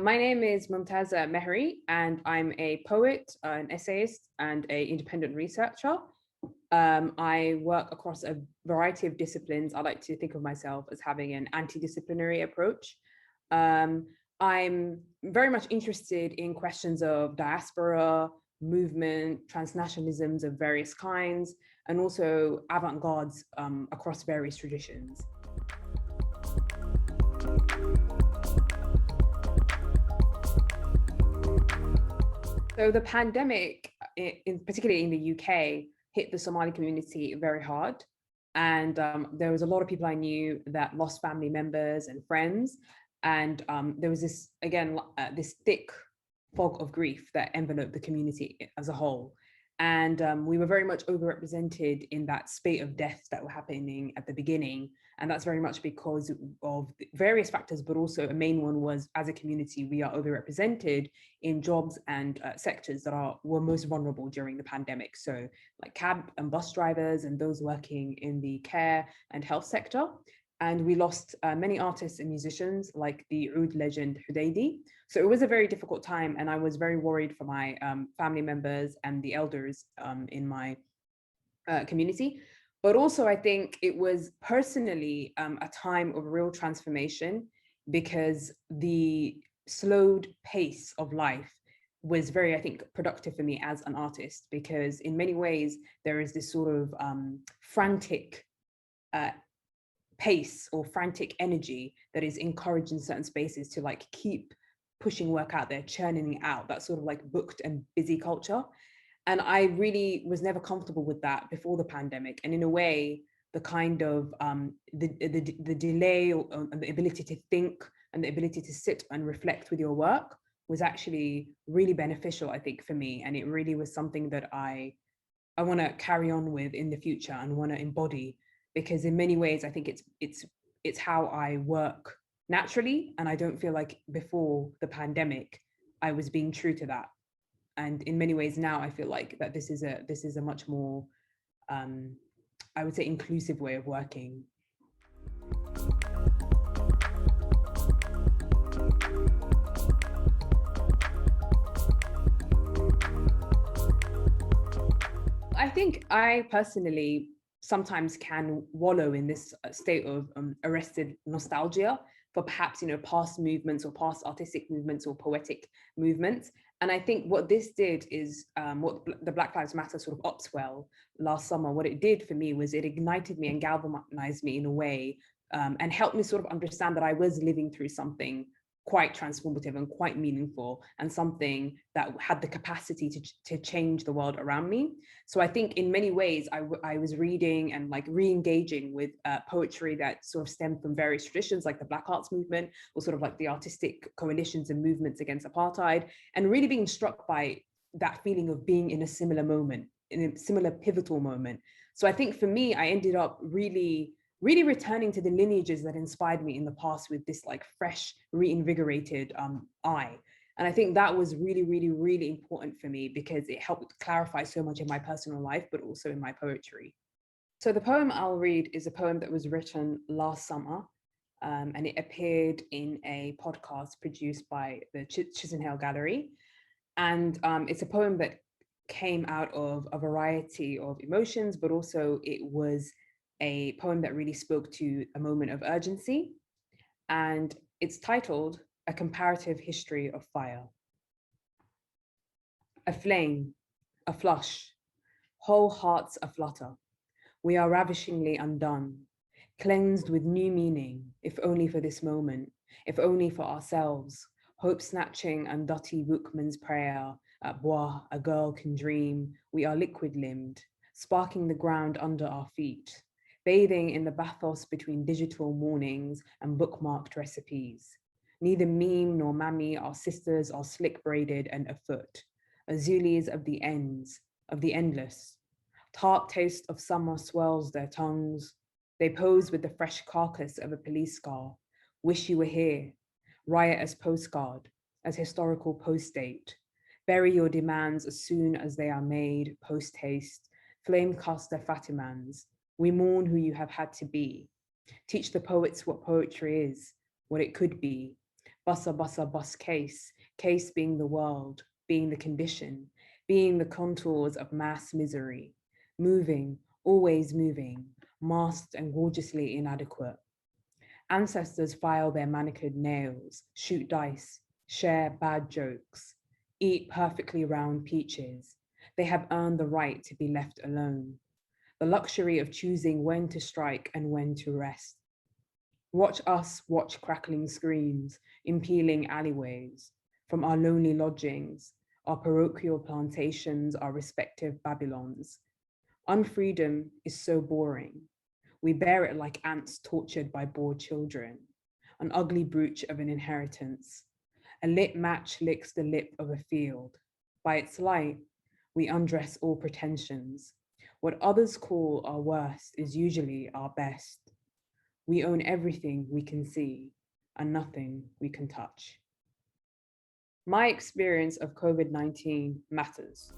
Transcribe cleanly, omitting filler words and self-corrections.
My name is Momtaza Mehri, and I'm a poet, an essayist, and an independent researcher. I work across a variety of disciplines. I like to think of myself as having an anti-disciplinary approach. I'm very much interested in questions of diaspora, movement, transnationalisms of various kinds, and also avant-gardes across various traditions. So the pandemic, particularly in the UK, hit the Somali community very hard. And there was a lot of people I knew that lost family members and friends. And there was this, again, this thick fog of grief that enveloped the community as a whole. And we were very much overrepresented in that spate of deaths that were happening at the beginning. And that's very much because of various factors, but also a main one was, as a community, we are overrepresented in jobs and sectors that were most vulnerable during the pandemic. So like cab and bus drivers and those working in the care and health sector. And we lost many artists and musicians like the oud legend Hudaydi. So it was a very difficult time, and I was very worried for my family members and the elders in my community. But also I think it was personally a time of real transformation, because the slowed pace of life was very, I think, productive for me as an artist, because in many ways there is this sort of frantic pace or frantic energy that is encouraged in certain spaces to like keep pushing work out there, churning it out, that sort of like booked and busy culture. And I really was never comfortable with that before the pandemic. And in a way, the kind of the delay or the ability to think and the ability to sit and reflect with your work was actually really beneficial, I think, for me. And it really was something that I want to carry on with in the future and want to embody, because in many ways, I think it's how I work naturally. And I don't feel like before the pandemic, I was being true to that. And in many ways now, I feel like that this is a much more, I would say, inclusive way of working. I think I personally sometimes can wallow in this state of arrested nostalgia for perhaps, past movements or past artistic movements or poetic movements. And I think what this did is what the Black Lives Matter sort of upswell last summer, what it did for me was it ignited me and galvanized me in a way, and helped me sort of understand that I was living through something quite transformative and quite meaningful, and something that had the capacity to change the world around me. So I think in many ways, I was reading and like re-engaging with poetry that sort of stemmed from various traditions, like the Black Arts movement, or sort of like the artistic coalitions and movements against apartheid, and really being struck by that feeling of being in a similar moment, in a similar pivotal moment. So I think for me, I ended up really returning to the lineages that inspired me in the past with this like fresh, reinvigorated eye. And I think that was really, really, really important for me, because it helped clarify so much in my personal life, but also in my poetry. So the poem I'll read is a poem that was written last summer, and it appeared in a podcast produced by the Chisenhale Gallery. And it's a poem that came out of a variety of emotions, but also it was a poem that really spoke to a moment of urgency. And it's titled A Comparative History of Fire. A flame, a flush, whole hearts aflutter. We are ravishingly undone, cleansed with new meaning, if only for this moment, if only for ourselves. Hope snatching and Dottie Bookman's prayer, at Bois, a girl can dream. We are liquid limbed, sparking the ground under our feet, bathing in the bathos between digital mornings and bookmarked recipes. Neither meme nor mammy, our sisters are slick braided and afoot, azulis of the ends, of the endless. Tart taste of summer swirls their tongues. They pose with the fresh carcass of a police car. Wish you were here. Riot as postcard, as historical post-date. Bury your demands as soon as they are made, post-haste. Flame cast their Fatimans. We mourn who you have had to be. Teach the poets what poetry is, what it could be. Bussa bussa bus case, case being the world, being the condition, being the contours of mass misery, moving, always moving, masked and gorgeously inadequate. Ancestors file their manicured nails, shoot dice, share bad jokes, eat perfectly round peaches. They have earned the right to be left alone, the luxury of choosing when to strike and when to rest. Watch us watch crackling screens, impeling alleyways, from our lonely lodgings, our parochial plantations, our respective Babylons. Unfreedom is so boring. We bear it like ants tortured by bored children, an ugly brooch of an inheritance. A lit match licks the lip of a field. By its light, we undress all pretensions. What others call our worst is usually our best. We own everything we can see and nothing we can touch. My experience of COVID-19 matters.